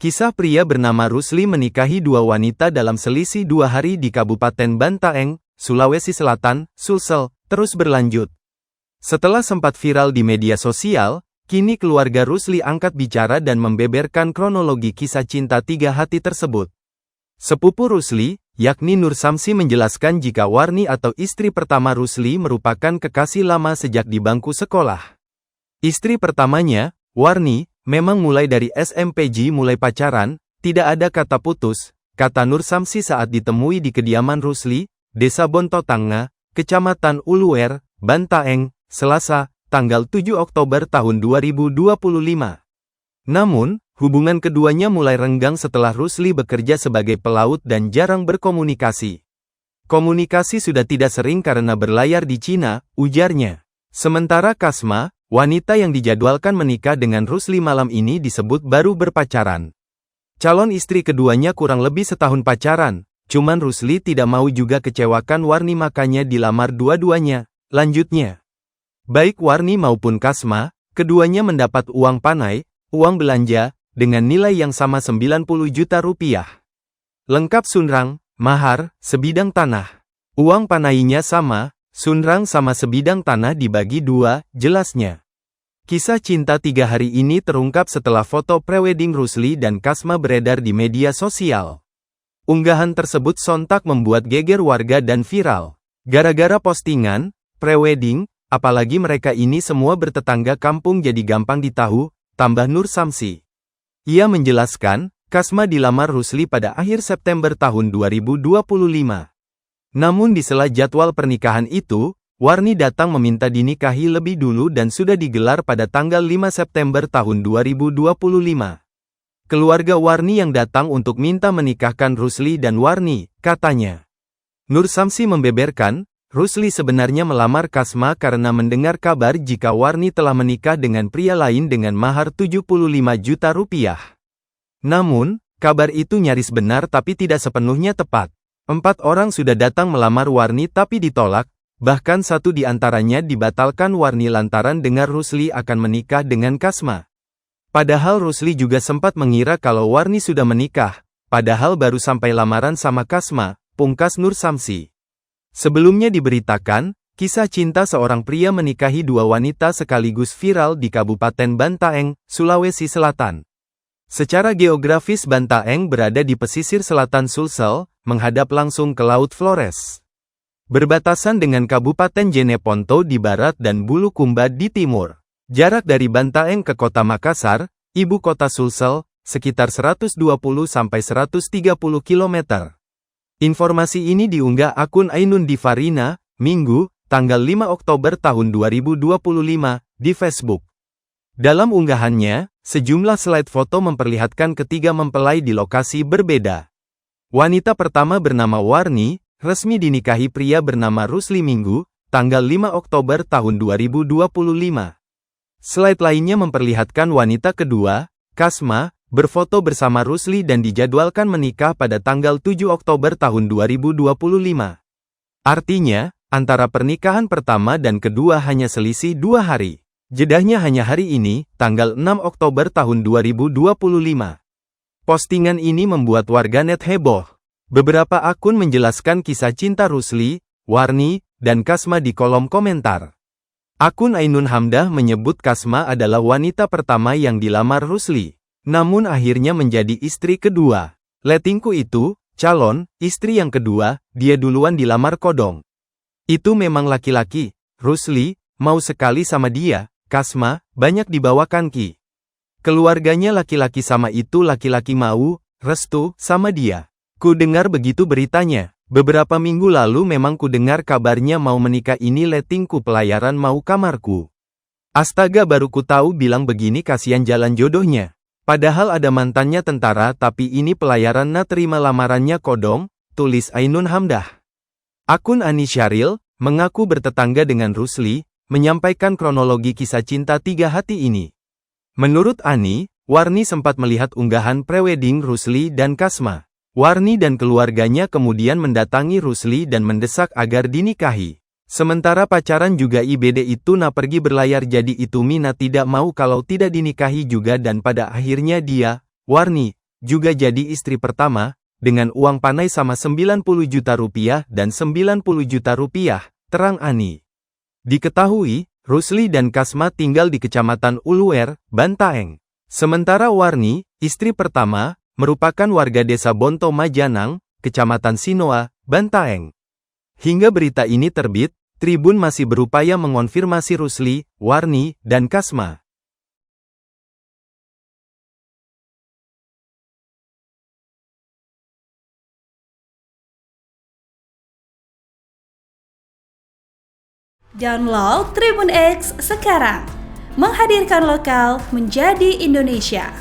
Kisah pria bernama Rusli menikahi dua wanita dalam selisih 2 hari di Kabupaten Bantaeng, Sulawesi Selatan, Sulsel, terus berlanjut. Setelah sempat viral di media sosial, kini keluarga Rusli angkat bicara dan membeberkan kronologi kisah cinta 3 hati tersebut. Sepupu Rusli, yakni Nur Samsi menjelaskan jika Warni atau istri pertama Rusli merupakan kekasih lama sejak di bangku sekolah. Istri pertamanya, Warni, memang mulai dari SMPJ mulai pacaran, tidak ada kata putus, kata Nur Samsi saat ditemui di kediaman Rusli, Desa Bontotanga, Kecamatan Uluwer, Bantaeng, Selasa, tanggal 7 Oktober tahun 2025. Namun, hubungan keduanya mulai renggang setelah Rusli bekerja sebagai pelaut dan jarang berkomunikasi. Komunikasi sudah tidak sering karena berlayar di Cina, ujarnya. Sementara Kasma, wanita yang dijadwalkan menikah dengan Rusli malam ini disebut baru berpacaran. Calon istri keduanya kurang lebih setahun pacaran, cuman Rusli tidak mau juga kecewakan Warni makanya dilamar dua-duanya, lanjutnya. Baik Warni maupun Kasma, keduanya mendapat uang panai, uang belanja, dengan nilai yang sama 90 juta rupiah. Lengkap sunrang, mahar, sebidang tanah. Uang panainya sama, sunrang sama sebidang tanah dibagi 2, jelasnya. Kisah cinta 3 hari ini terungkap setelah foto prewedding Rusli dan Kasma beredar di media sosial. Unggahan tersebut sontak membuat geger warga dan viral. Gara-gara postingan, prewedding, apalagi mereka ini semua bertetangga kampung jadi gampang ditahu, tambah Nur Samsi. Ia menjelaskan, Kasma dilamar Rusli pada akhir September tahun 2025. Namun di sela jadwal pernikahan itu, Warni datang meminta dinikahi lebih dulu dan sudah digelar pada tanggal 5 September tahun 2025. Keluarga Warni yang datang untuk minta menikahkan Rusli dan Warni, katanya. Nur Samsi membeberkan, Rusli sebenarnya melamar Kasma karena mendengar kabar jika Warni telah menikah dengan pria lain dengan mahar 75 juta rupiah. Namun, kabar itu nyaris benar tapi tidak sepenuhnya tepat. 4 orang sudah datang melamar Warni tapi ditolak. Bahkan satu di antaranya dibatalkan Warni lantaran dengar Rusli akan menikah dengan Kasma. Padahal Rusli juga sempat mengira kalau Warni sudah menikah, padahal baru sampai lamaran sama Kasma, pungkas Nur Samsi. Sebelumnya diberitakan, kisah cinta seorang pria menikahi 2 wanita sekaligus viral di Kabupaten Bantaeng, Sulawesi Selatan. Secara geografis Bantaeng berada di pesisir selatan Sulsel, menghadap langsung ke Laut Flores. Berbatasan dengan Kabupaten Jeneponto di barat dan Bulukumba di timur. Jarak dari Bantaeng ke kota Makassar, ibu kota Sulsel, sekitar 120-130 km. Informasi ini diunggah akun Ainun Divarina, Minggu, tanggal 5 Oktober tahun 2025, di Facebook. Dalam unggahannya, sejumlah slide foto memperlihatkan ketiga mempelai di lokasi berbeda. Wanita pertama bernama Warni, resmi dinikahi pria bernama Rusli Minggu, tanggal 5 Oktober tahun 2025. Slide lainnya memperlihatkan wanita kedua, Kasma, berfoto bersama Rusli dan dijadwalkan menikah pada tanggal 7 Oktober tahun 2025. Artinya, antara pernikahan pertama dan kedua hanya selisih 2 hari. Jedahnya hanya hari ini, tanggal 6 Oktober tahun 2025. Postingan ini membuat warganet heboh. Beberapa akun menjelaskan kisah cinta Rusli, Warni, dan Kasma di kolom komentar. Akun Ainun Hamdah menyebut Kasma adalah wanita pertama yang dilamar Rusli, namun akhirnya menjadi istri kedua. Letingku itu, calon, istri yang kedua, dia duluan dilamar kodong. Itu memang laki-laki, Rusli, mau sekali sama dia, Kasma, banyak dibawakan ki. Keluarganya laki-laki sama itu laki-laki mau, restu, sama dia. Ku dengar begitu beritanya. Beberapa minggu lalu memang ku dengar kabarnya mau menikah ini letingku pelayaran mau kamarku. Astaga baru ku tahu bilang begini kasihan jalan jodohnya. Padahal ada mantannya tentara tapi ini pelayaran na terima lamarannya kodong, tulis Ainun Hamdah. Akun Ani Syaril, mengaku bertetangga dengan Rusli, menyampaikan kronologi kisah cinta 3 hati ini. Menurut Ani, Warni sempat melihat unggahan prewedding Rusli dan Kasma. Warni dan keluarganya kemudian mendatangi Rusli dan mendesak agar dinikahi. Sementara pacaran juga IBD itu na pergi berlayar jadi itu Mina tidak mau kalau tidak dinikahi juga dan pada akhirnya dia, Warni, juga jadi istri pertama, dengan uang panai sama 90 juta rupiah dan 90 juta rupiah, terang Ani. Diketahui, Rusli dan Kasma tinggal di Kecamatan Uluer, Bantaeng. Sementara Warni, istri pertama, merupakan warga desa Bonto Majanang, Kecamatan Sinoa, Bantaeng. Hingga berita ini terbit, Tribun masih berupaya mengonfirmasi Rusli, Warni, dan Kasma. Download Tribun X sekarang, menghadirkan lokal menjadi Indonesia.